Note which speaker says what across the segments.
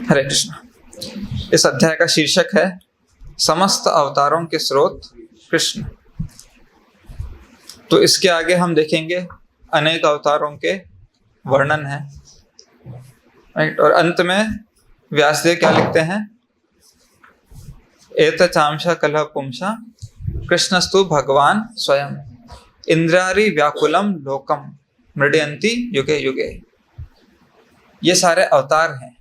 Speaker 1: हरे कृष्ण। इस अध्याय का शीर्षक है समस्त अवतारों के स्रोत कृष्ण। तो इसके आगे हम देखेंगे अनेक अवतारों के वर्णन है, राइट। और अंत में व्यासदेव क्या लिखते हैं, एतचांशा कलह पुंसा कृष्णस्तु भगवान स्वयं इंद्रारी व्याकुलम लोकम मृडयंती युगे युगे। ये सारे अवतार हैं।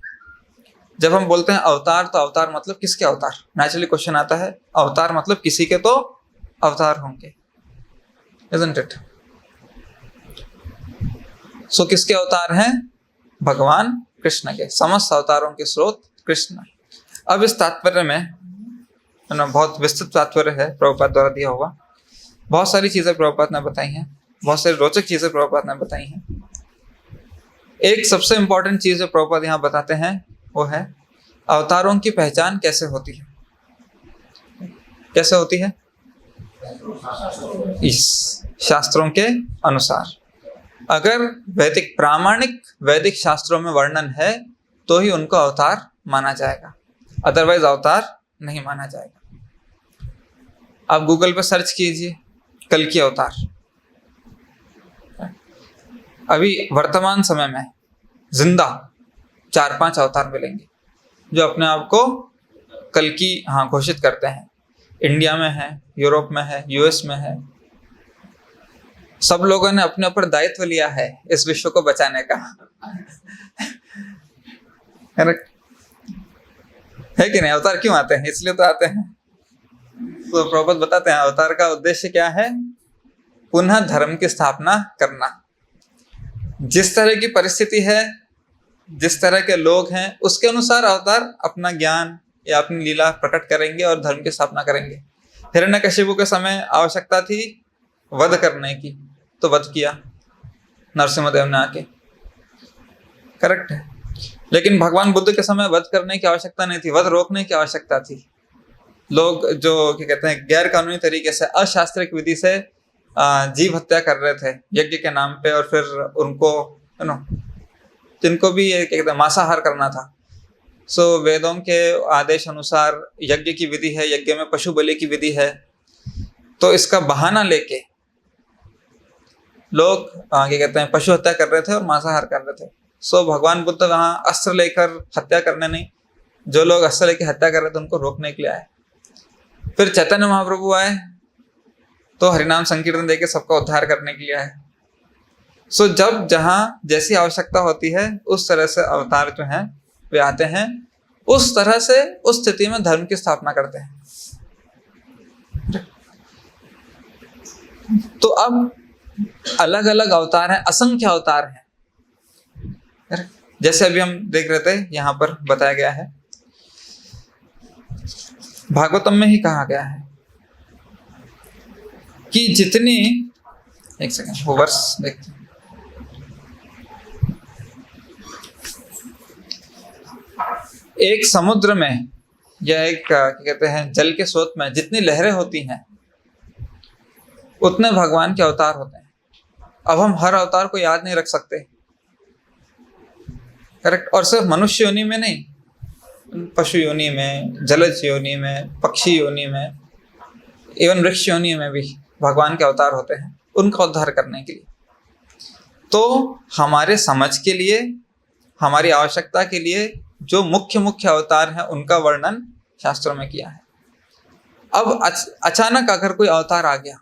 Speaker 1: जब हम बोलते हैं अवतार, तो अवतार मतलब किसके अवतार? नेचुरली क्वेश्चन आता है, अवतार मतलब किसी के तो अवतार होंगे, isn't it? So किसके अवतार हैं? भगवान कृष्ण के। समस्त अवतारों के स्रोत कृष्ण। अब इस तात्पर्य में बहुत विस्तृत तात्पर्य है, प्रभुपाद द्वारा दिया हुआ। बहुत सारी चीजें प्रभुपाद ने बताई हैं, बहुत सारी रोचक चीजें प्रभुपाद ने बताई हैं। एक सबसे इंपॉर्टेंट चीज जो प्रभुपाद यहाँ बताते हैं वो है अवतारों की पहचान कैसे होती है। कैसे होती है? इस शास्त्रों के अनुसार। अगर वैदिक प्रामाणिक वैदिक शास्त्रों में वर्णन है तो ही उनको अवतार माना जाएगा, अदरवाइज अवतार नहीं माना जाएगा। आप गूगल पर सर्च कीजिए कल्कि अवतार, अभी वर्तमान समय में जिंदा 4-5 अवतार मिलेंगे जो अपने आप को कल्कि घोषित करते हैं। इंडिया में है, यूरोप में है, यूएस में है। सब लोगों ने अपने ऊपर दायित्व लिया है इस विश्व को बचाने का है कि नहीं? अवतार क्यों आते हैं? इसलिए तो आते हैं। तो प्रभुपाद बताते हैं अवतार का उद्देश्य क्या है? पुनः धर्म की स्थापना करना। जिस तरह की परिस्थिति है, जिस तरह के लोग हैं, उसके अनुसार अवतार अपना ज्ञान या अपनी लीला प्रकट करेंगे और धर्म की स्थापना करेंगे। हिरण्यकशिपु के समय आवश्यकता थी वध करने की, तो वध किया नरसिंहदेव ने आके, करेक्ट है। लेकिन भगवान बुद्ध के समय वध करने की आवश्यकता नहीं थी, वध रोकने की आवश्यकता थी। लोग जो क्या कहते हैं गैर कानूनी तरीके से, अशास्त्रिक विधि से जीव हत्या कर रहे थे यज्ञ के नाम पे, और फिर उनको जिनको भी क्या कहते हैं मांसाहार करना था। सो वेदों के आदेश अनुसार यज्ञ की विधि है, यज्ञ में पशु बलि की विधि है। तो इसका बहाना लेके लोग क्या कहते हैं पशु हत्या कर रहे थे और मांसाहार कर रहे थे। सो भगवान बुद्ध वहाँ अस्त्र लेकर हत्या करने नहीं, जो लोग अस्त्र लेकर हत्या कर रहे थे उनको रोकने के लिए आए। फिर चैतन्य महाप्रभु आए तो हरिनाम संकीर्तन देके सबका उद्धार करने के लिए आए। सो जब जहाँ जैसी आवश्यकता होती है उस तरह से अवतार जो हैं वे आते हैं, उस तरह से उस स्थिति में धर्म की स्थापना करते हैं। तो अब अलग अलग अवतार हैं, असंख्य अवतार हैं। जैसे अभी हम देख रहे थे यहाँ पर बताया गया है, भागवतम में ही कहा गया है कि जितनी, एक सेकंड वो वर्ष देखते हैं, एक समुद्र में या एक क्या कहते हैं जल के स्रोत में जितनी लहरें होती हैं उतने भगवान के अवतार होते हैं। अब हम हर अवतार को याद नहीं रख सकते, करेक्ट। और सिर्फ मनुष्य योनि में नहीं, पशु योनि में, जलज योनि में, पक्षी योनि में, एवं वृक्ष योनि में भी भगवान के अवतार होते हैं उनका उद्धार करने के लिए। तो हमारे समझ के लिए, हमारी आवश्यकता के लिए जो मुख्य मुख्य अवतार हैं उनका वर्णन शास्त्रों में किया है। अब अचानक अगर कोई अवतार आ गया,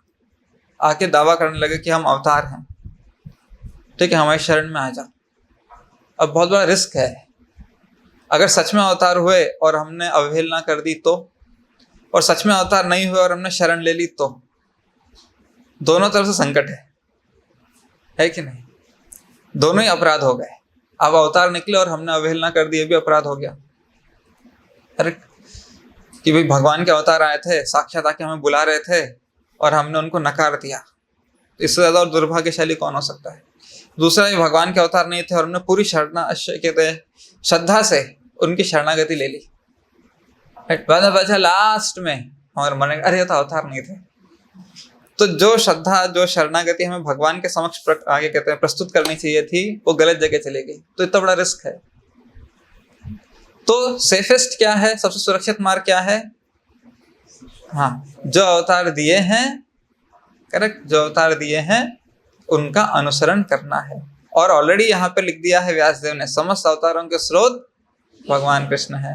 Speaker 1: आके दावा करने लगे कि हम अवतार हैं, ठीक है, हमारे शरण में आ जा, अब बहुत बड़ा रिस्क है। अगर सच में अवतार हुए और हमने अवहेलना कर दी तो, और सच में अवतार नहीं हुए और हमने शरण ले ली तो, दोनों तरफ से संकट है कि नहीं? दोनों ही अपराध हो गए। अब अवतार निकले और हमने अवहेलना कर दी, ये भी अपराध हो गया। अरे कि भाई भगवान के अवतार आए थे, साक्षात आके हमें बुला रहे थे और हमने उनको नकार दिया, तो इससे ज्यादा और दुर्भाग्यशाली कौन हो सकता है? दूसरा, ये भगवान के अवतार नहीं थे और हमने पूरी कहते हैं श्रद्धा से उनकी शरणागति ले ली। बाद में बचा लास्ट में हमारे मन, अरे ये तो अवतार नहीं थे। तो जो श्रद्धा, जो शरणागति हमें भगवान के समक्ष आगे कहते हैं प्रस्तुत करनी चाहिए थी, वो गलत जगह चली गई। तो इतना बड़ा रिस्क है। तो सेफेस्ट क्या है, सबसे सुरक्षित मार्ग क्या है? हाँ, जो अवतार दिए हैं, करेक्ट, जो अवतार दिए हैं उनका अनुसरण करना है। और ऑलरेडी यहाँ पे लिख दिया है व्यासदेव ने, समस्त अवतारों के स्रोत भगवान कृष्ण है,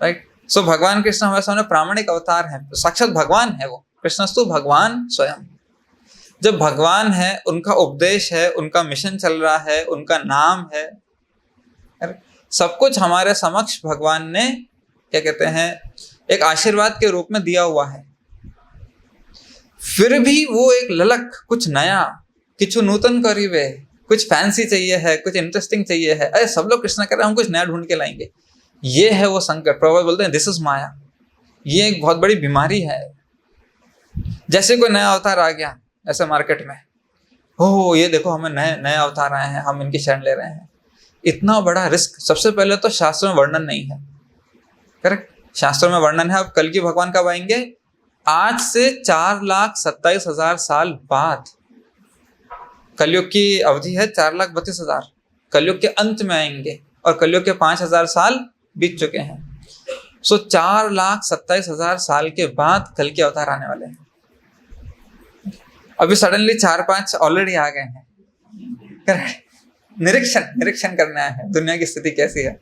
Speaker 1: राइट। सो भगवान कृष्ण हमारे सामने प्रामाणिक अवतार है, साक्षात भगवान है वो, कृष्णस्तु भगवान स्वयं। जब भगवान है, उनका उपदेश है, उनका मिशन चल रहा है, उनका नाम है, सब कुछ हमारे समक्ष भगवान ने क्या कहते हैं एक आशीर्वाद के रूप में दिया हुआ है। फिर भी वो एक ललक, कुछ नया, कुछ नूतन करीबे, कुछ फैंसी चाहिए है, कुछ इंटरेस्टिंग चाहिए है। अरे सब लोग कृष्ण कह रहे हैं, हम कुछ नया ढूंढ के लाएंगे। ये है वो संकट। प्रभुपाद बोलते हैं दिस इज माया। ये एक बहुत बड़ी बीमारी है। जैसे कोई नया अवतार आ गया ऐसे मार्केट में, हो ये देखो हमें नए नए अवतार आए हैं, हम इनकी शरण ले रहे हैं। इतना बड़ा रिस्क। सबसे पहले तो शास्त्रों में वर्णन नहीं है, करेक्ट। शास्त्रों में वर्णन है अब कल की भगवान कब आएंगे, आज से 4,27,000 साल बाद। कलयुग की अवधि है 4,32,000। कलयुग के अंत में आएंगे और कलयुग के 5,000 साल बीत चुके हैं। सो 4,27,000 साल के बाद कल के अवतार आने वाले हैं। अभी सडनली 4-5 ऑलरेडी आ गए हैं। निरीक्षण करना है दुनिया की स्थिति कैसी है,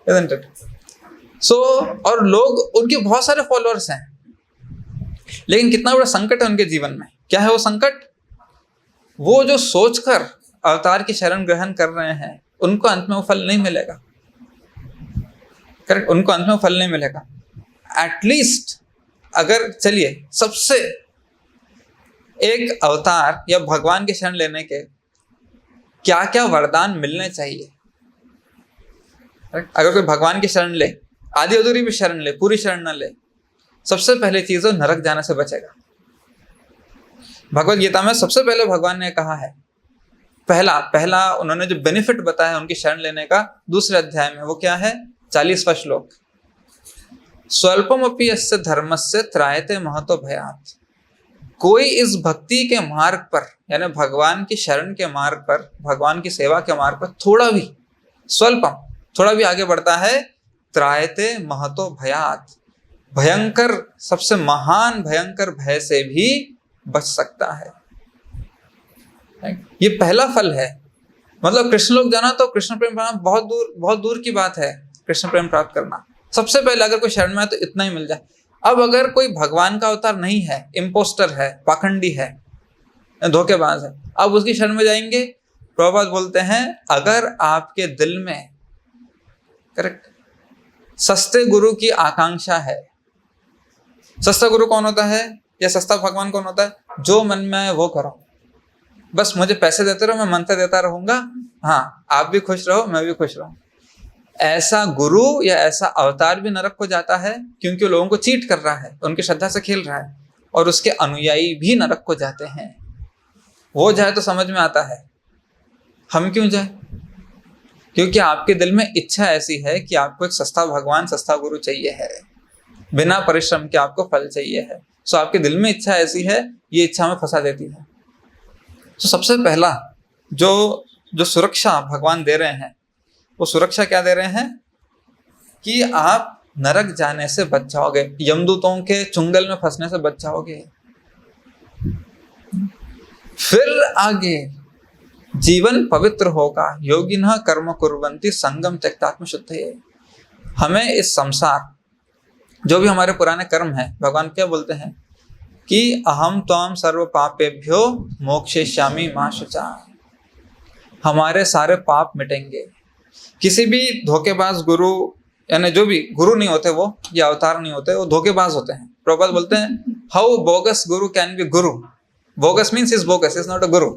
Speaker 1: isn't it? सो और लोग, उनके बहुत सारे फॉलोअर्स हैं, लेकिन कितना बड़ा संकट है उनके जीवन में। क्या है वो संकट? वो जो सोचकर अवतार की शरण ग्रहण कर रहे हैं, उनको अंत में वो फल नहीं मिलेगा, करेक्ट। उनको अंत में फल नहीं मिलेगा। एटलीस्ट अगर चलिए सबसे एक अवतार या भगवान की शरण लेने के क्या क्या वरदान मिलने चाहिए। अगर कोई भगवान की शरण ले, आधी अधूरी भी शरण ले, पूरी शरण न ले, सबसे पहले चीज नरक जाने से बचेगा। भगवत गीता में सबसे पहले भगवान ने कहा है, पहला उन्होंने जो बेनिफिट बताया उनकी शरण लेने का, दूसरे अध्याय में, वो क्या है? 40वां श्लोक, स्वल्पमपि यस्य धर्मस्य त्रायते महतो भयात्। कोई इस भक्ति के मार्ग पर, यानी भगवान की शरण के मार्ग पर, भगवान की सेवा के मार्ग पर थोड़ा भी, स्वल्पम, थोड़ा भी आगे बढ़ता है, त्रायते महतो भयात्, भयंकर, सबसे महान भयंकर भय से भी बच सकता है। ये पहला फल है। मतलब कृष्ण लोक जाना तो कृष्ण प्रेम पाना बहुत दूर की बात है। कृष्ण प्रेम प्राप्त करना सबसे पहले, अगर कोई शरण में है तो इतना ही मिल जाए। अब अगर कोई भगवान का अवतार नहीं है, इम्पोस्टर है, पाखंडी है, धोखेबाज है, अब उसकी शरण में जाएंगे। प्रभुपाद बोलते हैं अगर आपके दिल में, करेक्ट, सस्ते गुरु की आकांक्षा है। सस्ता गुरु कौन होता है या सस्ता भगवान कौन होता है? जो मन में आए वो करो, बस मुझे पैसे देते रहो, मैं मंत्र देता रहूंगा, हाँ आप भी खुश रहो, मैं भी खुश रहूं। ऐसा गुरु या ऐसा अवतार भी नरक को जाता है, क्योंकि लोगों को चीट कर रहा है, उनकी श्रद्धा से खेल रहा है, और उसके अनुयायी भी नरक को जाते हैं। वो जाए तो समझ में आता है, हम क्यों जाए? क्योंकि आपके दिल में इच्छा ऐसी है कि आपको एक सस्ता भगवान, सस्ता गुरु चाहिए है, बिना परिश्रम के आपको फल चाहिए है। सो आपके दिल में इच्छा ऐसी है, ये इच्छा में फंसा देती है। तो सबसे पहला जो सुरक्षा भगवान दे रहे हैं, वो सुरक्षा क्या दे रहे हैं? कि आप नरक जाने से बच जाओगे, यमदूतों के चुंगल में फंसने से बच जाओगे। फिर आगे जीवन पवित्र होगा, योगिनः कर्म कुर्वन्ति संगम त्यक्तात्म शुद्धये। हमें इस संसार, जो भी हमारे पुराने कर्म हैं, भगवान क्या बोलते हैं कि अहम त्वाम सर्व पापेभ्यो मोक्षयिष्यामि मा शुचा। हमारे सारे पाप मिटेंगे। किसी भी धोखेबाज गुरु, यानी जो भी गुरु नहीं होते वो, या अवतार नहीं होते, वो धोखेबाज होते हैं। प्रभुपाद बोलते हैं how bogus Guru can be Guru. Bogus means is bogus, is not a गुरु,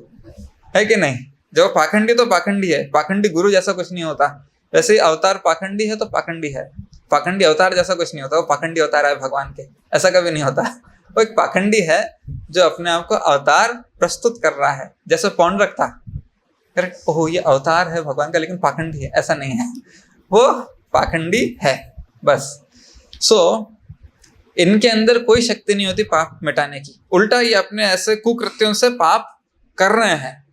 Speaker 1: है कि नहीं? जो पाखंडी तो पाखंडी है, पाखंडी गुरु जैसा कुछ नहीं होता। वैसे ही अवतार पाखंडी है तो पाखंडी है, पाखंडी अवतार जैसा कुछ नहीं होता। वो पाखंडी अवतार है भगवान के, ऐसा कभी नहीं होता। वो एक पाखंडी है जो अपने आप को अवतार प्रस्तुत कर रहा है, जैसे पौंड्रक था, करेक्ट, ओह ये अवतार है भगवान का, लेकिन पाखंडी है, ऐसा नहीं है, वो पाखंडी है बस। सो इनके अंदर कोई शक्ति नहीं होती पाप मिटाने की, उल्टा ये अपने ऐसे कुकृत्यों से पाप कर रहे हैं,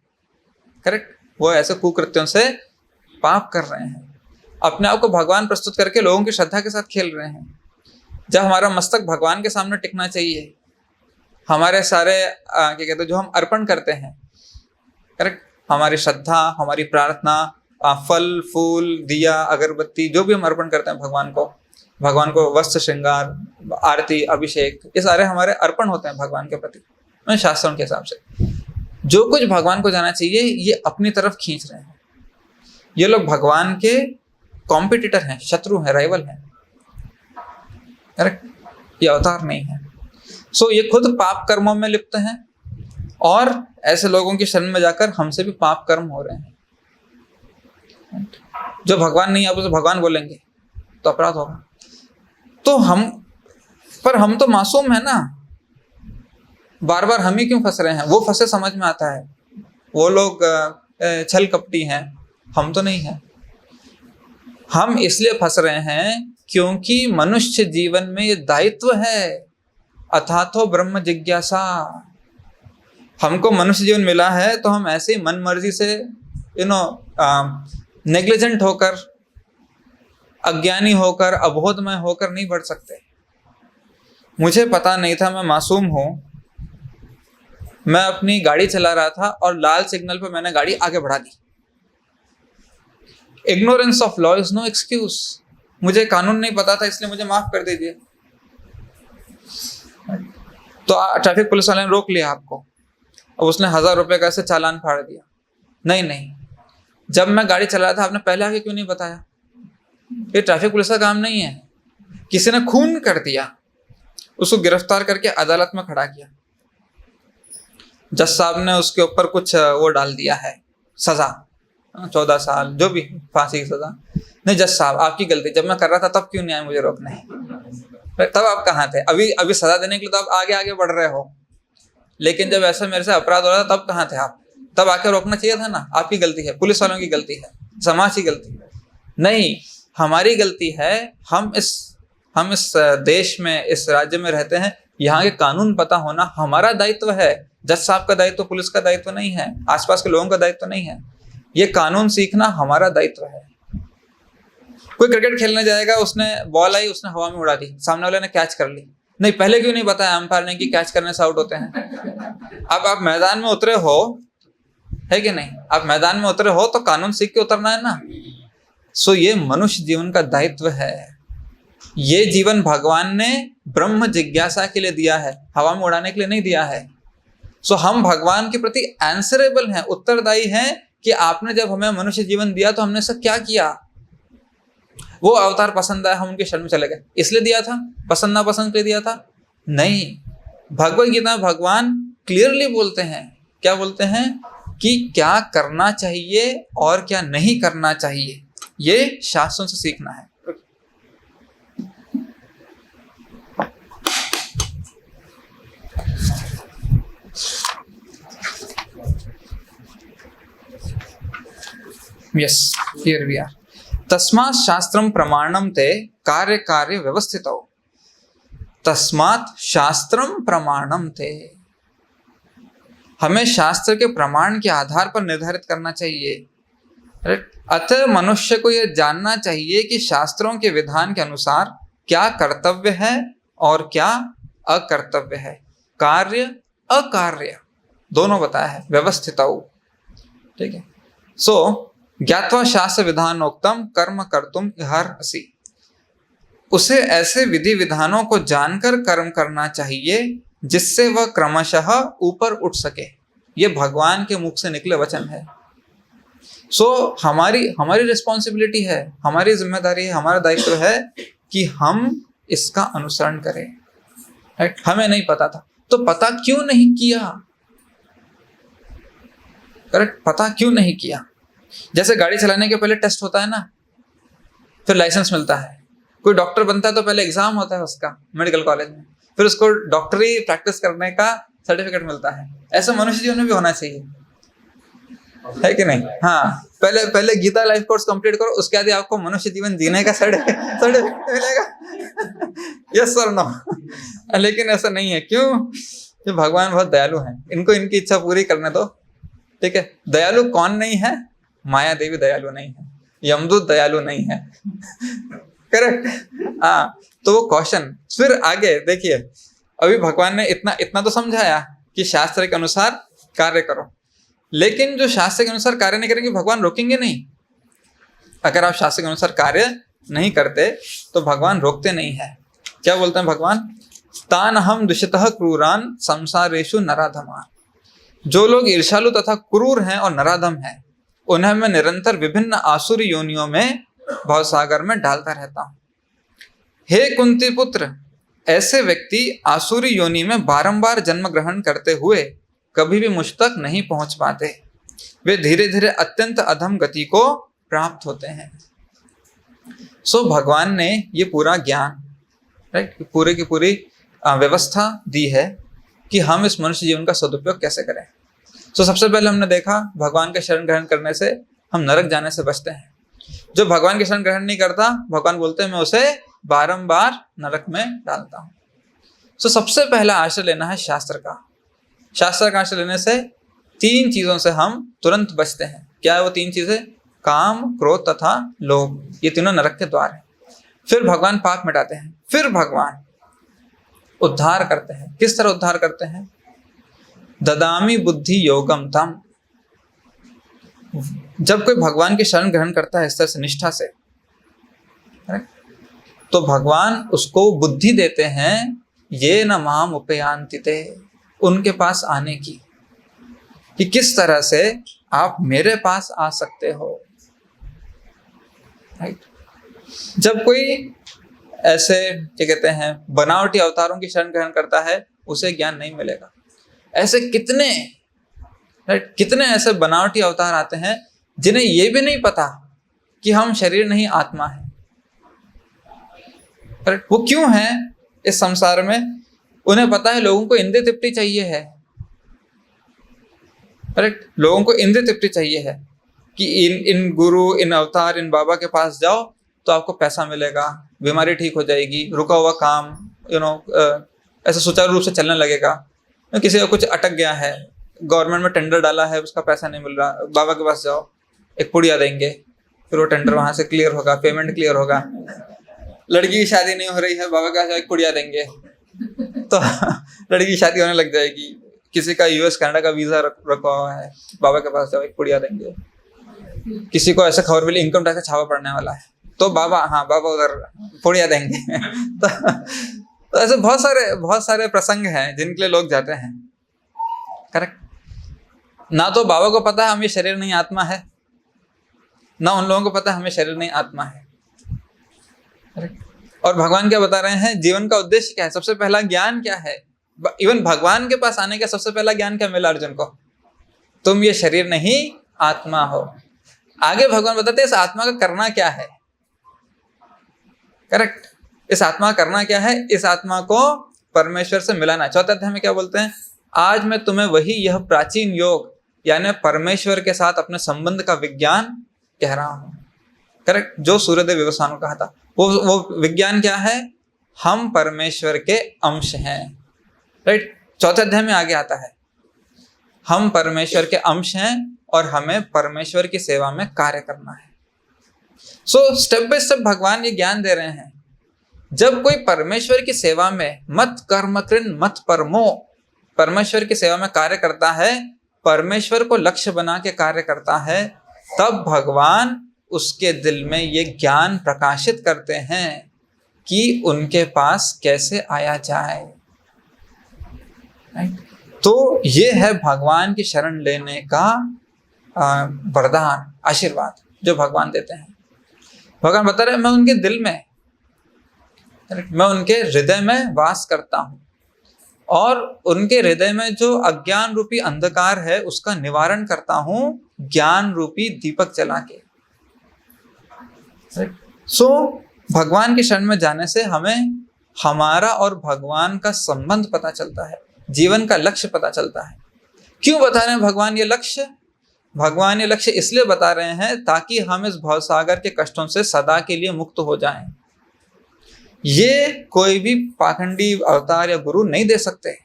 Speaker 1: करेक्ट, वो ऐसे कुकृत्यों से पाप कर रहे हैं। अपने आप को भगवान प्रस्तुत करके लोगों की श्रद्धा के साथ खेल रहे हैं। जब हमारा मस्तक भगवान के सामने टिकना चाहिए, हमारे सारे क्या कहते हैं जो हम अर्पण करते हैं, करेक्ट, हमारी श्रद्धा, हमारी प्रार्थना, फल फूल दिया अगरबत्ती जो भी हम अर्पण करते हैं भगवान को वस्त्र श्रृंगार, आरती, अभिषेक, ये सारे हमारे अर्पण होते हैं भगवान के प्रति। शास्त्रों के हिसाब से जो कुछ भगवान को जाना चाहिए ये अपनी तरफ खींच रहे हैं। ये लोग भगवान के कॉम्पिटिटर हैं, शत्रु हैं, राइवल हैं, करेक्ट, ये अवतार नहीं है। सो ये खुद पाप कर्मों में लिप्त हैं और ऐसे लोगों की शरण में जाकर हमसे भी पाप कर्म हो रहे हैं। जो भगवान नहीं, आप उसे भगवान बोलेंगे तो अपराध होगा। तो हम तो मासूम है ना, बार बार हम ही क्यों फंस रहे हैं? वो फंसे समझ में आता है, वो लोग छल कपटी हैं, हम तो नहीं है। हम इसलिए फंस रहे हैं क्योंकि मनुष्य जीवन में ये दायित्व है, अथातो ब्रह्म जिज्ञासा। हमको मनुष्य जीवन मिला है तो हम ऐसे ही मन मर्जी से नेग्लिजेंट होकर, अज्ञानी होकर, अबोधमय होकर नहीं बढ़ सकते। मुझे पता नहीं था, मैं मासूम हूं, मैं अपनी गाड़ी चला रहा था और लाल सिग्नल पर मैंने गाड़ी आगे बढ़ा दी। Ignorance of law is no excuse. मुझे कानून नहीं पता था इसलिए मुझे माफ कर दीजिए। तो ट्रैफिक पुलिस वाले ने रोक लिया आपको, अब उसने 1000 रुपए का ऐसे चालान फाड़ दिया। नहीं, जब मैं गाड़ी चला रहा था आपने पहले आके क्यों नहीं बताया? ये ट्रैफिक पुलिस का काम नहीं है। किसी ने खून कर दिया, उसको गिरफ्तार करके अदालत में खड़ा किया, जज साहब ने उसके ऊपर कुछ वो डाल दिया है, सजा 14 साल, जो भी फांसी की सजा। नहीं जज साहब आपकी गलती, जब मैं कर रहा था तब क्यों नहीं आए मुझे रोकने? तब आप कहाँ थे? अभी सजा देने के लिए तो आप आगे बढ़ रहे हो, लेकिन जब ऐसा मेरे से अपराध हो रहा था तब कहाँ थे आप? तब आके रोकना चाहिए था ना। आपकी गलती है, पुलिस वालों की गलती है, समाज की गलती है नहीं, हमारी गलती है। हम इस देश में, इस राज्य में रहते हैं, यहाँ के कानून पता होना हमारा दायित्व है। जज साहब का दायित्व, पुलिस का दायित्व नहीं है, आसपास के लोगों का दायित्व नहीं है। ये कानून सीखना हमारा दायित्व है। कोई क्रिकेट खेलने जाएगा, उसने बॉल आई, उसने हवा में उड़ा दी, सामने वाले ने कैच कर ली, नहीं पहले क्यों नहीं बताया अंपायर ने कि कैच करने से आउट होते हैं? अब आप मैदान में उतरे हो, है कि नहीं? आप मैदान में उतरे हो तो कानून सीख के उतरना है ना। सो ये मनुष्य जीवन का दायित्व है। ये जीवन भगवान ने ब्रह्म जिज्ञासा के लिए दिया है, हवा में उड़ाने के लिए नहीं दिया है। सो हम भगवान के प्रति आंसरेबल हैं, उत्तरदायी हैं कि आपने जब हमें मनुष्य जीवन दिया तो हमने सब क्या किया। वो अवतार पसंद आया, हम उनके शरण में चले गए, इसलिए दिया था? पसंद ना पसंद के लिए दिया था? नहीं। भगवद गीता में भगवान क्लियरली बोलते हैं, क्या बोलते हैं? कि क्या करना चाहिए और क्या नहीं करना चाहिए, ये शास्त्रों से सीखना है। Yes, here we are. तस्मात् शास्त्रम प्रमाणम ते कार्य कार्य व्यवस्थितौ। तस्मात् शास्त्रम प्रमाणम ते, हमें शास्त्र के प्रमाण के आधार पर निर्धारित करना चाहिए। अतः मनुष्य को यह जानना चाहिए कि शास्त्रों के विधान के अनुसार क्या कर्तव्य है और क्या अकर्तव्य है, कार्य अकार्य दोनों बताया है, व्यवस्थितौ। ठीक है। सो ज्ञात्वा शास्त्र विधानोक्तम कर्म कर्तुम इहार्हसि, उसे ऐसे विधि विधानों को जानकर कर्म करना चाहिए जिससे वह क्रमशः ऊपर उठ सके। ये भगवान के मुख से निकले वचन है। सो हमारी रिस्पॉन्सिबिलिटी है, हमारी जिम्मेदारी है, हमारा दायित्व है कि हम इसका अनुसरण करें। राइट? हमें नहीं पता था तो पता क्यों नहीं किया? करेक्ट, पता क्यों नहीं किया? जैसे गाड़ी चलाने के पहले टेस्ट होता है ना, फिर लाइसेंस मिलता है। कोई डॉक्टर बनता है तो पहले एग्जाम होता है उसका मेडिकल कॉलेज में, फिर उसको डॉक्टरी प्रैक्टिस करने का सर्टिफिकेट मिलता है। ऐसा मनुष्य जीवन में भी होना चाहिए, है कि नहीं? हाँ, पहले गीता लाइफ कोर्स कंप्लीट करो, उसके बाद आपको मनुष्य जीवन जीने का सर्टिफिकेट मिलेगा। यस और नो? लेकिन ऐसा नहीं है। क्यों? ये भगवान बहुत दयालु हैं, इनको इनकी इच्छा पूरी करने दो। ठीक है। दयालु कौन नहीं है? माया देवी दयालु नहीं है, यमदूत दयालु नहीं है। करेक्ट। हाँ, तो वो क्वेश्चन फिर आगे देखिए, अभी भगवान ने इतना इतना तो समझाया कि शास्त्र के अनुसार कार्य करो, लेकिन जो शास्त्र के अनुसार कार्य नहीं करेंगे भगवान रोकेंगे नहीं। अगर आप शास्त्र के अनुसार कार्य नहीं करते तो भगवान रोकते नहीं है। क्या बोलते हैं भगवान? तान हम दुष्टः क्रूरान संसारेषु नराधमान। जो लोग ईर्ष्यालु तथा क्रूर हैं और नराधम हैं, उन्हें मैं निरंतर विभिन्न आसुरी योनियों में भवसागर में डालता रहता हूँ। हे कुंती पुत्र, ऐसे व्यक्ति आसुरी योनि में बारंबार जन्म ग्रहण करते हुए कभी भी मुझ तक नहीं पहुंच पाते। वे धीरे धीरे अत्यंत अधम गति को प्राप्त होते हैं। सो भगवान ने ये पूरा ज्ञान, राइट, पूरे की पूरी व्यवस्था दी है कि हम इस मनुष्य जीवन का सदुपयोग कैसे करें। सो सबसे पहले हमने देखा भगवान का शरण ग्रहण करने से हम नरक जाने से बचते हैं। जो भगवान की शरण ग्रहण नहीं करता, भगवान बोलते हैं मैं उसे बारंबार नरक में डालता हूँ। सो सबसे पहला आश्रय लेना है शास्त्र का। शास्त्र का आश्रय लेने से 3 चीजों से हम तुरंत बचते हैं। क्या है वो 3 चीजें? काम, क्रोध तथा लोभ। ये तीनों नरक के द्वार हैं। फिर भगवान पाप मिटाते हैं, फिर भगवान उद्धार करते हैं। किस तरह उद्धार करते हैं? ददामी बुद्धि योगम तम। जब कोई भगवान की शरण ग्रहण करता है इस तरह से निष्ठा से, तो भगवान उसको बुद्धि देते हैं, ये न माम उपयांति ते, उनके पास आने की, कि किस तरह से आप मेरे पास आ सकते हो। राइट। जब कोई ऐसे क्या कहते हैं बनावटी अवतारों की शरण ग्रहण करता है, उसे ज्ञान नहीं मिलेगा। ऐसे कितने, राइट, कितने ऐसे बनावटी अवतार आते हैं जिन्हें ये भी नहीं पता कि हम शरीर नहीं आत्मा है। राइट। वो क्यों है इस संसार में? उन्हें पता है लोगों को इंद्रिय तृप्ति चाहिए है। राइट। लोगों को इंद्रिय तृप्ति चाहिए है कि इन गुरु, इन अवतार, इन बाबा के पास जाओ तो आपको पैसा मिलेगा, बीमारी ठीक हो जाएगी, रुका हुआ काम ऐसे सुचारू रूप से चलने लगेगा। किसी का कुछ अटक गया है, गवर्नमेंट में टेंडर डाला है, उसका पैसा नहीं मिल रहा, बाबा के पास जाओ, एक पुड़िया देंगे, फिर वो टेंडर वहां से क्लियर होगा, पेमेंट क्लियर होगा। लड़की की शादी नहीं हो रही है, बाबा के पास एक पुड़िया देंगे तो लड़की की शादी होने लग जाएगी। किसी का यूएस कनाडा का वीजा रखा हुआ है, बाबा के पास जाओ, एक पुड़िया देंगे। किसी को ऐसा खबर मिली इनकम टैक्स छापा पड़ने वाला है, तो बाबा उधर पुड़िया देंगे तो ऐसे बहुत सारे प्रसंग हैं जिनके लिए लोग जाते हैं। करेक्ट। ना तो बाबा को पता है हम ये शरीर नहीं आत्मा है, ना उन लोगों को पता है हमें शरीर नहीं आत्मा है। करेक्ट। और भगवान क्या बता रहे हैं? जीवन का उद्देश्य क्या है? सबसे पहला ज्ञान क्या है? इवन भगवान के पास आने का सबसे पहला ज्ञान क्या मिला अर्जुन को? तुम ये शरीर नहीं आत्मा हो। आगे भगवान बताते हैं इस आत्मा का करना क्या है। करेक्ट। इस आत्मा का करना क्या है? इस आत्मा को परमेश्वर से मिलाना। 4 अध्याय में क्या बोलते हैं? आज मैं तुम्हें वही यह प्राचीन योग यानी परमेश्वर के साथ अपने संबंध का विज्ञान कह रहा हूं। करेक्ट। जो सूर्यदेव विवस्वान ने कहा था, वो विज्ञान क्या है? हम परमेश्वर के अंश हैं। राइट। 4 अध्याय में आगे आता है हम परमेश्वर के अंश हैं और हमें परमेश्वर की सेवा में कार्य करना है। सो स्टेप बाय स्टेप भगवान ये ज्ञान दे रहे हैं। जब कोई परमेश्वर की सेवा में मत कर्म कृन मत परमो, परमेश्वर की सेवा में कार्य करता है, परमेश्वर को लक्ष्य बना के कार्य करता है, तब भगवान उसके दिल में ये ज्ञान प्रकाशित करते हैं कि उनके पास कैसे आया जाए। राइट। तो ये है भगवान की शरण लेने का वरदान, आशीर्वाद जो भगवान देते हैं। भगवान बता रहे हैं मैं उनके दिल में, मैं उनके हृदय में वास करता हूं और उनके हृदय में जो अज्ञान रूपी अंधकार है उसका निवारण करता हूं ज्ञान रूपी दीपक जला के। सो भगवान की शरण में जाने से हमें हमारा और भगवान का संबंध पता चलता है, जीवन का लक्ष्य पता चलता है। क्यों बता रहे हैं भगवान ये लक्ष्य? भगवान ये लक्ष्य इसलिए बता रहे हैं ताकि हम इस भवसागर के कष्टों से सदा के लिए मुक्त हो जाएं। ये कोई भी पाखंडी अवतार या गुरु नहीं दे सकते।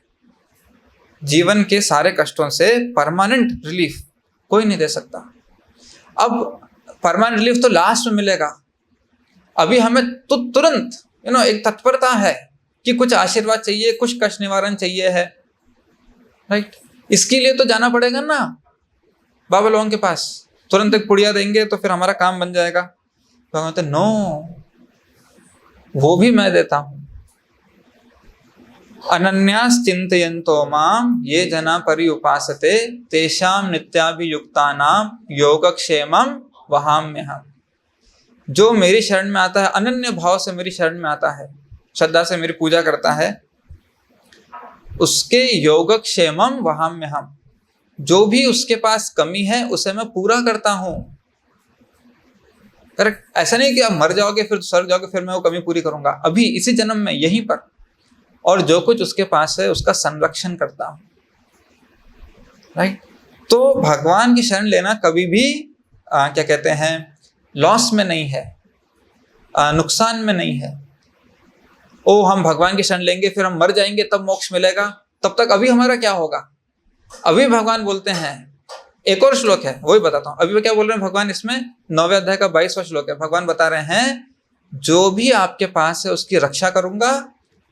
Speaker 1: जीवन के सारे कष्टों से परमानेंट रिलीफ कोई नहीं दे सकता। अब परमानेंट रिलीफ तो लास्ट में मिलेगा। अभी हमें तो तुरंत एक तत्परता है कि कुछ आशीर्वाद चाहिए, कुछ कष्ट निवारण चाहिए है, राइट। इसके लिए तो जाना पड़ेगा ना बाबा लोगों के पास, तुरंत एक पुड़िया देंगे तो फिर हमारा काम बन जाएगा। भगवान कहते नो, वो भी मैं देता हूं। अनन्यास चिंतयन्तो माम ये जना पर्युपासते तेषाम नित्याभियुक्तानाम योगक्षेमम वहाम्यहम्। जो मेरी शरण में आता है, अनन्य भाव से मेरी शरण में आता है, श्रद्धा से मेरी पूजा करता है, उसके योगक्षेमम वहाम्यहम्। जो भी उसके पास कमी है उसे मैं पूरा करता हूं। करेक्ट। ऐसा नहीं कि आप मर जाओगे फिर सड़ जाओगे फिर मैं वो कमी पूरी करूंगा, अभी इसी जन्म में यहीं पर। और जो कुछ उसके पास है उसका संरक्षण करता हूं, राइट। तो भगवान की शरण लेना कभी भी क्या कहते हैं, लॉस में नहीं है, नुकसान में नहीं है। ओ हम भगवान की शरण लेंगे फिर हम मर जाएंगे तब मोक्ष मिलेगा, तब तक अभी हमारा क्या होगा। अभी भगवान बोलते हैं, एक और श्लोक है वही बताता हूं। अभी क्या बोल रहे हैं भगवान, इसमें 9वें अध्याय का 22वां श्लोक है। भगवान बता रहे हैं जो भी आपके पास है उसकी रक्षा करूंगा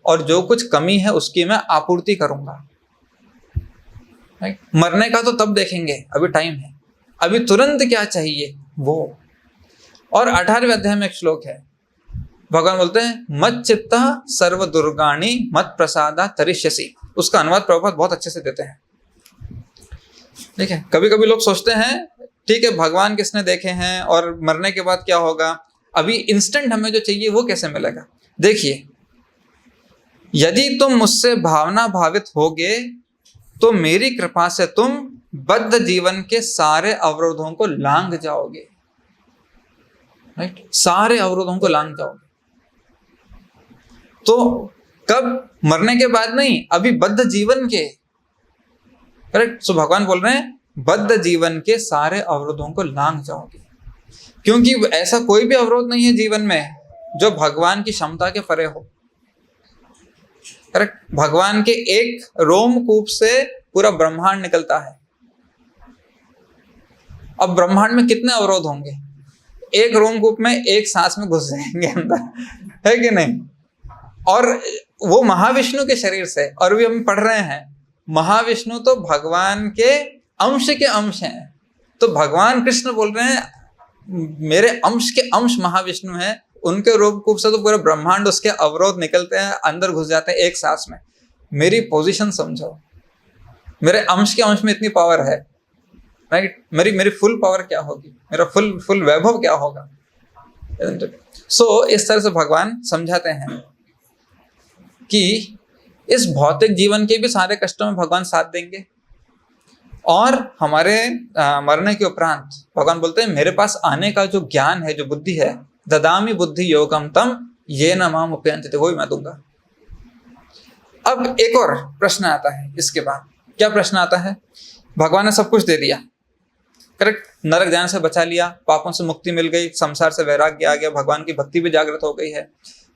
Speaker 1: और जो कुछ कमी है उसकी मैं आपूर्ति करूंगा। मरने का तो तब देखेंगे, अभी टाइम है, अभी तुरंत क्या चाहिए वो। और 18वें अध्याय में एक श्लोक है, भगवान बोलते हैं मत चित्ता सर्व दुर्गाणी मत प्रसादा तरिष्यसि। उसका अनुवाद प्रभुपाद बहुत अच्छे से देते हैं। ठीक है, कभी कभी लोग सोचते हैं ठीक है भगवान किसने देखे हैं और मरने के बाद क्या होगा, अभी इंस्टेंट हमें जो चाहिए वो कैसे मिलेगा। देखिए, यदि तुम मुझसे भावना भावित होगे तो मेरी कृपा से तुम बद्ध जीवन के सारे अवरोधों को लांघ जाओगे, राइट। सारे अवरोधों को लांघ जाओगे। तो कब, मरने के बाद नहीं, अभी बद्ध जीवन के, करेक्ट। सो भगवान बोल रहे हैं बद्ध जीवन के सारे अवरोधों को लांघ जाओगे, क्योंकि ऐसा कोई भी अवरोध नहीं है जीवन में जो भगवान की क्षमता के परे हो, करेक्ट। भगवान के एक रोमकूप से पूरा ब्रह्मांड निकलता है। अब ब्रह्मांड में कितने अवरोध होंगे, एक रोमकूप में एक सांस में घुस जाएंगे अंदर, है कि नहीं। और वो महाविष्णु के शरीर से, और भी हम पढ़ रहे हैं महाविष्णु तो भगवान के अंश हैं। तो भगवान कृष्ण बोल रहे हैं मेरे अंश के अंश महाविष्णु हैं, उनके रूपकूप से तो पूरा ब्रह्मांड उसके अवरोध निकलते हैं, अंदर घुस जाते हैं एक सांस में। मेरी पोजीशन समझो, मेरे अंश के अंश में इतनी पावर है, राइट। मेरी फुल पावर क्या होगी, मेरा फुल वैभव क्या होगा। सो इस तरह से भगवान समझाते हैं कि इस भौतिक जीवन के भी सारे कष्टों में भगवान साथ देंगे, और हमारे मरने के उपरांत भगवान बोलते हैं मेरे पास आने का जो ज्ञान है, जो बुद्धि है, ददामि बुद्धि योगम तम ये न माम उपयन्ति, वो भी मैं दूंगा। अब एक और प्रश्न आता है इसके बाद, क्या प्रश्न आता है, भगवान ने सब कुछ दे दिया, करेक्ट, नरक जाने से बचा लिया, पापों से मुक्ति मिल गई, संसार से वैराग्य आ गया, भगवान की भक्ति भी जागृत हो गई है,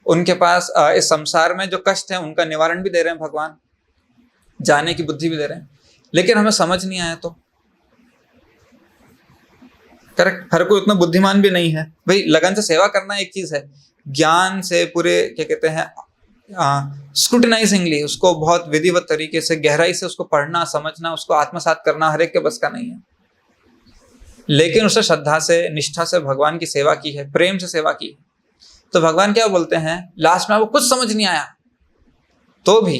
Speaker 1: उनके पास इस संसार में जो कष्ट है उनका निवारण भी दे रहे हैं भगवान, जाने की बुद्धि भी दे रहे हैं, लेकिन हमें समझ नहीं आया तो, करेक्ट। हर कोई उतना बुद्धिमान भी नहीं है। भाई लगन से सेवा करना एक चीज है, ज्ञान से पूरे क्या कहते हैं स्क्रूटिनाइजिंगली उसको बहुत विधिवत तरीके से गहराई से उसको पढ़ना, समझना, उसको आत्मसात करना हर एक के बस का नहीं है। लेकिन उसे श्रद्धा से, निष्ठा से भगवान की सेवा की है, प्रेम से सेवा की है, तो भगवान क्या बोलते हैं लास्ट में, आपको कुछ समझ नहीं आया तो भी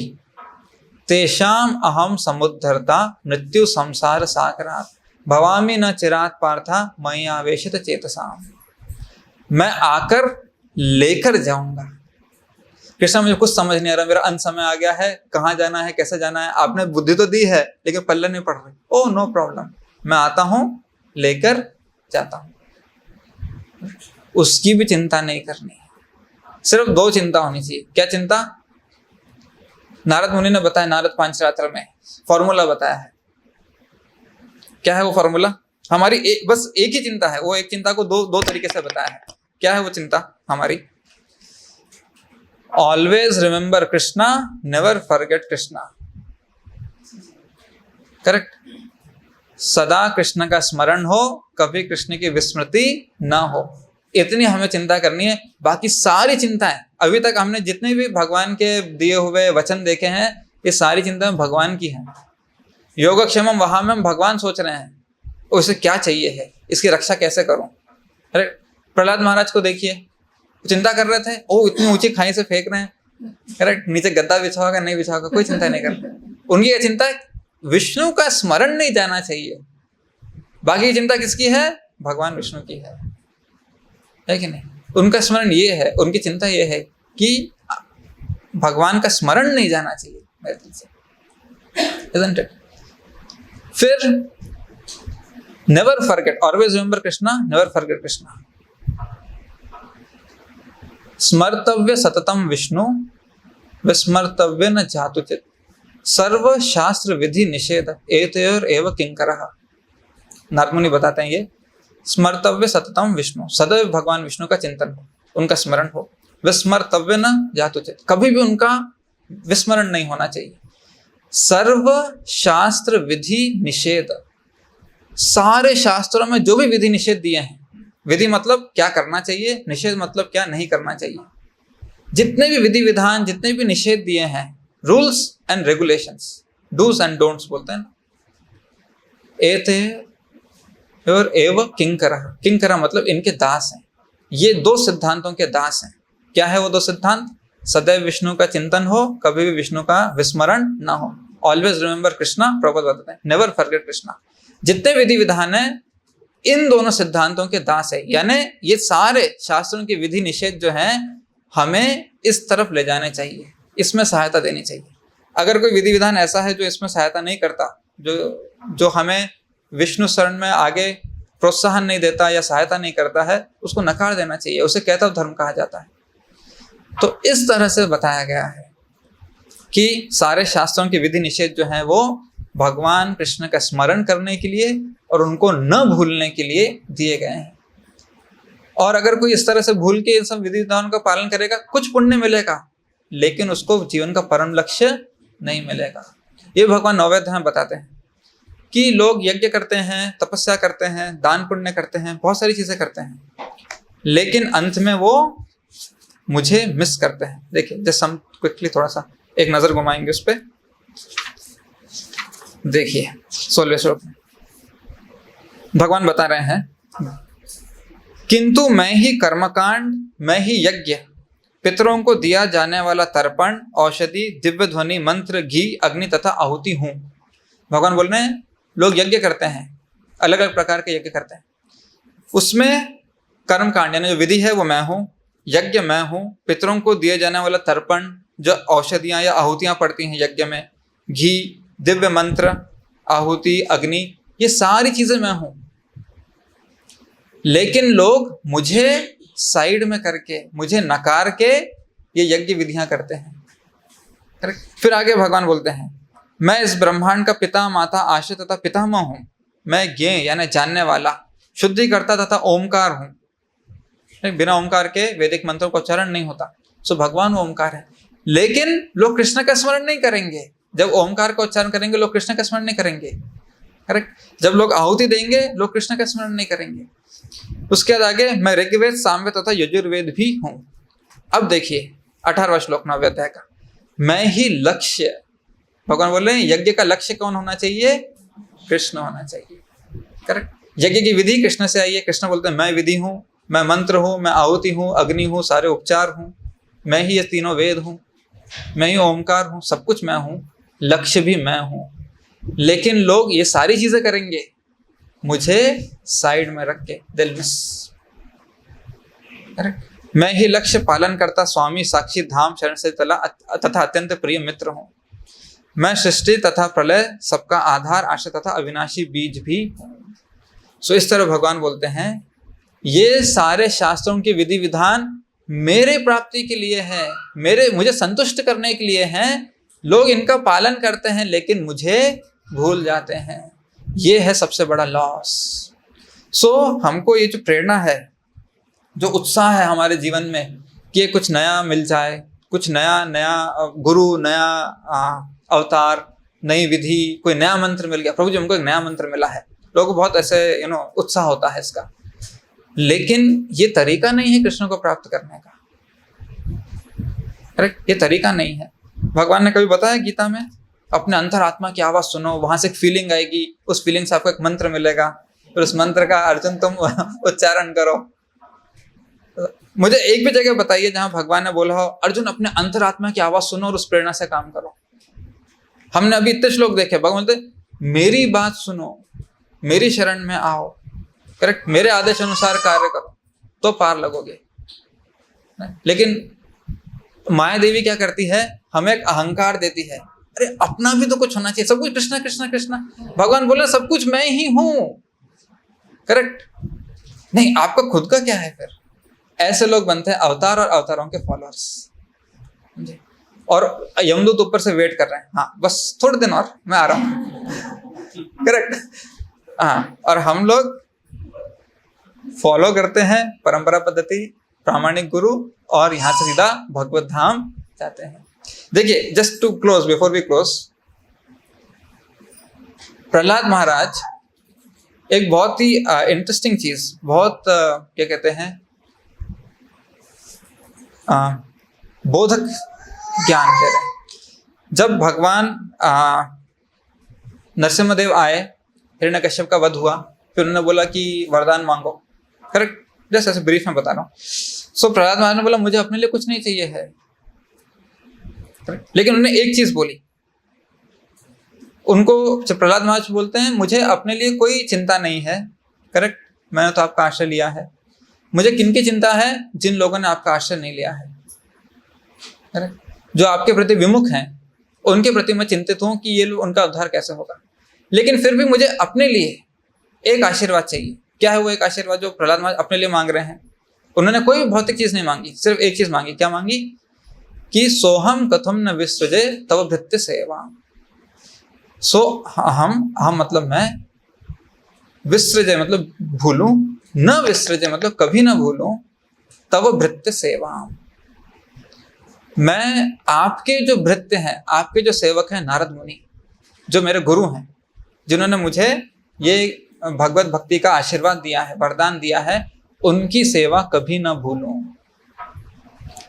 Speaker 1: तेषाम अहम समुद्धरता मृत्यु संसार सागरात् भवामि न चिरात् पार्था मयि आवेशित चेतसाम। मैं आकर लेकर जाऊंगा। कृष्ण मुझे कुछ समझ नहीं आ रहा, मेरा अंत समय आ गया है, कहाँ जाना है, कैसे जाना है, आपने बुद्धि तो दी है लेकिन पल्ले नहीं पड़ रही। ओ नो प्रॉब्लम, मैं आता हूं, लेकर जाता हूं। उसकी भी चिंता नहीं करनी है, सिर्फ दो चिंता होनी चाहिए। क्या चिंता? नारद मुनि ने बताया, नारद पांचरात्र में फॉर्मूला बताया है। क्या है वो फॉर्मूला? हमारी बस एक ही चिंता है, वो एक चिंता को दो तरीके से बताया है। क्या है वो चिंता हमारी? Always remember Krishna, never forget Krishna, correct. सदा कृष्ण का स्मरण हो, कभी कृष्ण की विस्मृति ना हो। इतनी हमें चिंता करनी है। बाकी सारी चिंताएं अभी तक हमने जितने भी भगवान के दिए हुए वचन देखे हैं, ये सारी चिंताएं भगवान की हैं। योगक्षेमम, वहां में हम भगवान सोच रहे हैं उसे क्या चाहिए है, इसकी रक्षा कैसे करूं। अरे प्रहलाद महाराज को देखिए, चिंता कर रहे थे, ओ इतनी ऊंची खाई से फेंक रहे हैं, करेक्ट, नीचे गद्दा बिछा होगा नहीं बिछा होगा, कोई चिंता नहीं करते। उनकी ये चिंता है विष्णु का स्मरण नहीं जाना चाहिए। बाकी चिंता किसकी है? भगवान विष्णु की है कि नहीं? उनका स्मरण ये है, उनकी चिंता ये है कि भगवान का स्मरण नहीं जाना चाहिए मेरे दिल से, isn't it? फिर never forget, always remember Krishna, never forget Krishna. स्मर्तव्य सततम विष्णु, विस्मर्तव्य न जातुचित, सर्व शास्त्र विधि निषेध एतयोर एव किंकरः। नारद मुनि बताते हैं ये, स्मर्तव्य सततम विष्णु, सदैव भगवान विष्णु का चिंतन हो, उनका स्मरण हो। विस्मर्तव्य न जातुचित, कभी भी उनका विस्मरण नहीं होना चाहिए। सर्व शास्त्र विधि निषेध, सारे शास्त्रों में जो भी विधि निषेध दिए हैं, विधि मतलब क्या करना चाहिए, निषेध मतलब क्या नहीं करना चाहिए, जितने भी विधि विधान, जितने भी निषेध दिए हैं, rules and regulations, dos and don'ts बोलते हैं ना, एते और एव किंकरः, किंकरः मतलब इनके दास हैं। ये दो सिद्धांतों के दास हैं। क्या है वो दो सिद्धांत? सदैव विष्णु का चिंतन हो, कभी भी विष्णु का विस्मरण ना हो। ऑलवेज रिमेंबर कृष्णा, प्रभुपाद बताते हैं नेवर फॉरगेट कृष्णा। जितने विधि विधान है इन दोनों सिद्धांतों के दास है, यानी ये सारे शास्त्रों की विधि निषेध जो हैं हमें इस तरफ ले जाने चाहिए, इसमें सहायता देनी चाहिए। अगर कोई विधि विधान ऐसा है जो इसमें सहायता नहीं करता, जो हमें विष्णु शरण में आगे प्रोत्साहन नहीं देता या सहायता नहीं करता है, उसको नकार देना चाहिए। उसे कैतव धर्म कहा जाता है। तो इस तरह से बताया गया है कि सारे शास्त्रों के विधि निषेध जो हैं वो भगवान कृष्ण का स्मरण करने के लिए और उनको न भूलने के लिए दिए गए हैं। और अगर कोई इस तरह से भूल के इन सब विधि विधानों का पालन करेगा, कुछ पुण्य मिलेगा, लेकिन उसको जीवन का परम लक्ष्य नहीं मिलेगा। ये भगवान नौवें अध्याय में बताते हैं कि लोग यज्ञ करते हैं, तपस्या करते हैं, दान पुण्य करते हैं, बहुत सारी चीजें करते हैं, लेकिन अंत में वो मुझे मिस करते हैं। देखिए, जैसे हम क्विकली थोड़ा सा एक नजर घुमाएंगे उस पर। देखिए 16वें श्लोक में भगवान बता रहे हैं, किंतु मैं ही कर्मकांड, मैं ही यज्ञ, पितरों को दिया जाने वाला तर्पण, औषधि, दिव्य ध्वनि, मंत्र, घी, अग्नि तथा आहुति हूं। भगवान बोल रहे हैं लोग यज्ञ करते हैं, अलग अलग प्रकार के यज्ञ करते हैं, उसमें कर्म कांड यानी जो विधि है वो मैं हूँ, यज्ञ मैं हूँ, पितरों को दिए जाने वाला तर्पण, जो औषधियाँ या आहुतियाँ पड़ती हैं यज्ञ में, घी, दिव्य मंत्र, आहुति, अग्नि, ये सारी चीजें मैं हूँ। लेकिन लोग मुझे साइड में करके, मुझे नकार के ये यज्ञ विधियां करते हैं। फिर आगे भगवान बोलते हैं, मैं इस ब्रह्मांड का पिता, माता, आश्रय तथा पितामह हूं। मैं ज्ञेय यानी जानने वाला, शुद्धिकर्ता तथा ओमकार हूं। बिना ओमकार के वैदिक मंत्रों का उच्चारण नहीं होता। सो भगवान ओमकार है। लेकिन लोग कृष्ण का स्मरण नहीं करेंगे। जब ओमकार का उच्चारण करेंगे लोग कृष्ण का स्मरण नहीं करेंगे। करेक्ट। जब लोग आहुति देंगे लोग कृष्ण का स्मरण नहीं करेंगे। उसके बाद आगे, मैं ऋग्वेद, सामवेद तथा यजुर्वेद भी हूं। अब देखिए 18वां श्लोक 9वें अध्याय का, मैं ही लक्ष्य। भगवान बोल रहे हैं यज्ञ का लक्ष्य कौन होना चाहिए? कृष्ण होना चाहिए। करेक्ट। यज्ञ की विधि कृष्ण से आई है। कृष्ण बोलते हैं मैं विधि हूँ, मैं मंत्र हूँ, मैं आहुति हूँ, अग्नि हूँ, सारे उपचार हूँ, मैं ही ये तीनों वेद हूँ, मैं ही ओमकार हूँ, सब कुछ मैं हूँ, लक्ष्य भी मैं हूँ। लेकिन लोग ये सारी चीजें करेंगे, मुझे साइड में रख के दिल मिस। करेक्ट। मैं ही लक्ष्य पालन करता, स्वामी, साक्षी, धाम, शरण से तला तथा अत्यंत प्रिय मित्र हूँ। मैं सृष्टि तथा प्रलय, सबका आधार, आश्रय तथा अविनाशी बीज भी हूँ। सो इस तरह भगवान बोलते हैं ये सारे शास्त्रों के विधि विधान मेरे प्राप्ति के लिए है, मुझे संतुष्ट करने के लिए हैं। लोग इनका पालन करते हैं लेकिन मुझे भूल जाते हैं। ये है सबसे बड़ा लॉस। सो हमको ये जो प्रेरणा है, जो उत्साह है हमारे जीवन में कि कुछ नया मिल जाए, कुछ नया गुरु, नया अवतार, नई विधि, कोई नया मंत्र मिल गया। प्रभु जी हमको एक नया मंत्र मिला है, लोगों को बहुत ऐसे उत्साह होता है इसका, लेकिन ये तरीका नहीं है कृष्ण को प्राप्त करने का। करेक्ट, ये तरीका नहीं है। भगवान ने कभी बताया गीता में, अपने अंतरात्मा की आवाज सुनो, वहां से एक फीलिंग आएगी, उस फीलिंग से आपको एक मंत्र मिलेगा, फिर उस मंत्र का अर्जुन तुम उच्चारण करो। मुझे एक भी जगह बताइए जहां भगवान ने बोला हो अर्जुन अपने अंतरात्मा की आवाज सुनो और उस प्रेरणा से काम करो। हमने अभी इतने श्लोक देखे, भगवान बोलते मेरी बात सुनो, मेरी शरण में आओ, करेक्ट, मेरे आदेश अनुसार कार्य करो तो पार लगोगे। लेकिन माया देवी क्या करती है, हमें एक अहंकार देती है, अरे अपना भी तो कुछ होना चाहिए, सब कुछ कृष्णा कृष्णा कृष्णा। भगवान बोले सब कुछ मैं ही हूं, करेक्ट, नहीं आपका खुद का क्या है। फिर ऐसे लोग बनते हैं अवतार और अवतारों के फॉलोअर्स, और यमदूत ऊपर से वेट कर रहे हैं, हाँ बस थोड़े दिन और मैं आ रहा हूं, करेक्ट। हाँ, और हम लोग फॉलो करते हैं परंपरा पद्धति, प्रामाणिक गुरु, और यहां से सीधा भगवत धाम जाते हैं। देखिए, just to close, before we close, Prahlad Maharaj एक बहुत ही इंटरेस्टिंग चीज, बहुत क्या कहते हैं, बोधक ज्ञान दे रहे हैं। जब भगवान नरसिम्हदेव आए, हिरण्यकश्यप का वध हुआ, फिर उन्होंने बोला कि वरदान मांगो, करेक्ट, जैसे ऐसे ब्रीफ में बता रहा हूँ। सो प्रहलाद महाराज ने बोला मुझे अपने लिए कुछ नहीं चाहिए है, लेकिन उन्होंने एक चीज बोली उनको। जब प्रहलाद महाराज बोलते हैं मुझे अपने लिए कोई चिंता नहीं है, करेक्ट, मैंने तो आपका आश्रय लिया है, मुझे किनकी चिंता है, जिन लोगों ने आपका आश्रय नहीं लिया है, करेक्ट, जो आपके प्रति विमुख हैं, उनके प्रति मैं चिंतित हूं कि ये उनका उद्धार कैसे होगा। लेकिन फिर भी मुझे अपने लिए एक आशीर्वाद चाहिए। क्या है वो एक आशीर्वाद जो प्रहलाद महाराज अपने लिए मांग रहे हैं? उन्होंने कोई भौतिक चीज नहीं मांगी, सिर्फ एक चीज मांगी। क्या मांगी? कि सोहम कथम न विसृजे तव भृत्य सेवा। सो हम मतलब मैं, विसृजे मतलब भूलूं, न विसृजे मतलब कभी ना भूलूं, तव भृत्य सेवा, मैं आपके जो भृत्य हैं, आपके जो सेवक हैं नारद मुनि, जो मेरे गुरु हैं, जिन्होंने मुझे ये भगवत भक्ति का आशीर्वाद दिया है, वरदान दिया है, उनकी सेवा कभी ना भूलूं।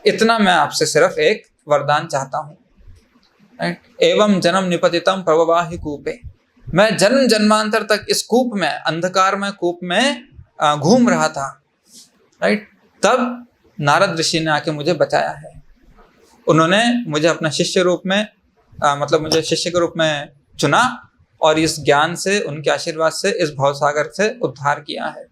Speaker 1: इतना मैं आपसे सिर्फ एक वरदान चाहता हूं। एवं जन्म निपतितम प्रववाहि कूपे, मैं जन्म जन्मांतर तक इस कूप में, अंधकार में कूप में घूम रहा था, राइट, तब नारद ऋषि ने आके मुझे बचाया है। उन्होंने मुझे अपना शिष्य रूप में मतलब मुझे शिष्य के रूप में चुना, और इस ज्ञान से, उनके आशीर्वाद से इस भवसागर से उद्धार किया है।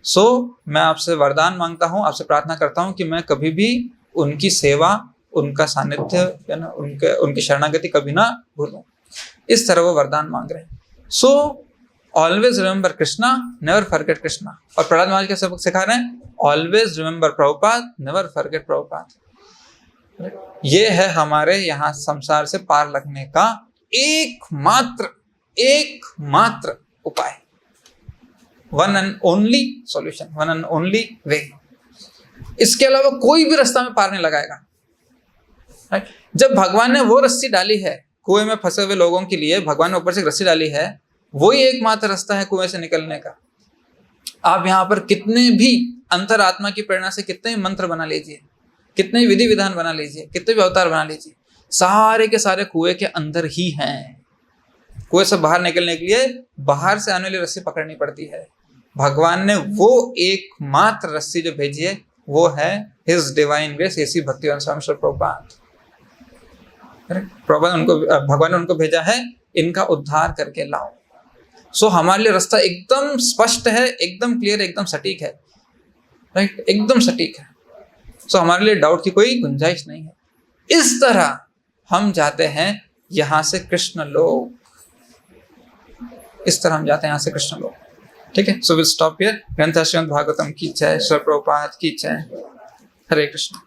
Speaker 1: सो मैं आपसे वरदान मांगता हूँ, आपसे प्रार्थना करता हूँ कि मैं कभी भी उनकी सेवा, उनका सानिध्य, या ना उनकी शरणागति कभी ना भूलूं। इस तरह वो वरदान मांग रहे हैं। So always remember Krishna, never forget Krishna. और प्रहलाद महाराज क्या सबक सिखा रहे हैं? Always remember Prabhupada, never forget Prabhupada. ये है हमारे यहाँ संसार से पार लगने का एकमात्र उपाय, one and only solution, one and only way. इसके अलावा कोई भी रास्ता में पार नहीं लगाएगा। जब भगवान ने वो रस्सी डाली है कुएं में फंसे हुए लोगों के लिए, भगवान ने ऊपर से एक रस्सी डाली है, वही एकमात्र रास्ता है कुएं से निकलने का। आप यहाँ पर कितने भी अंतरात्मा की प्रेरणा से कितने भी मंत्र बना लीजिए, कितने विधि विधान बना लीजिए, कितने भी अवतार बना लीजिए, सारे के सारे कुएं के अंदर ही हैं। कुएं से बाहर निकलने के लिए बाहर से आने वाली रस्सी पकड़नी पड़ती है। भगवान ने वो एकमात्र रस्सी जो भेजी है वो है हिज डिवाइन ग्रेस, ऐसी भक्तिवेदांत स्वामी श्रील प्रभुपाद। भगवान ने उनको भेजा है, इनका उद्धार करके लाओ। सो हमारे लिए रास्ता एकदम स्पष्ट है, एकदम क्लियर, एकदम सटीक है, राइट, एकदम सटीक है। सो हमारे लिए डाउट की कोई गुंजाइश नहीं है। इस तरह हम जाते हैं यहां से कृष्ण लोक, इस तरह हम जाते हैं यहां से कृष्ण लोक। ठीक है, सो विल स्टॉप हियर। ग्रंथ श्रीमद् भागवतम की जय, श्रील प्रभुपाद की जय। हरे कृष्ण।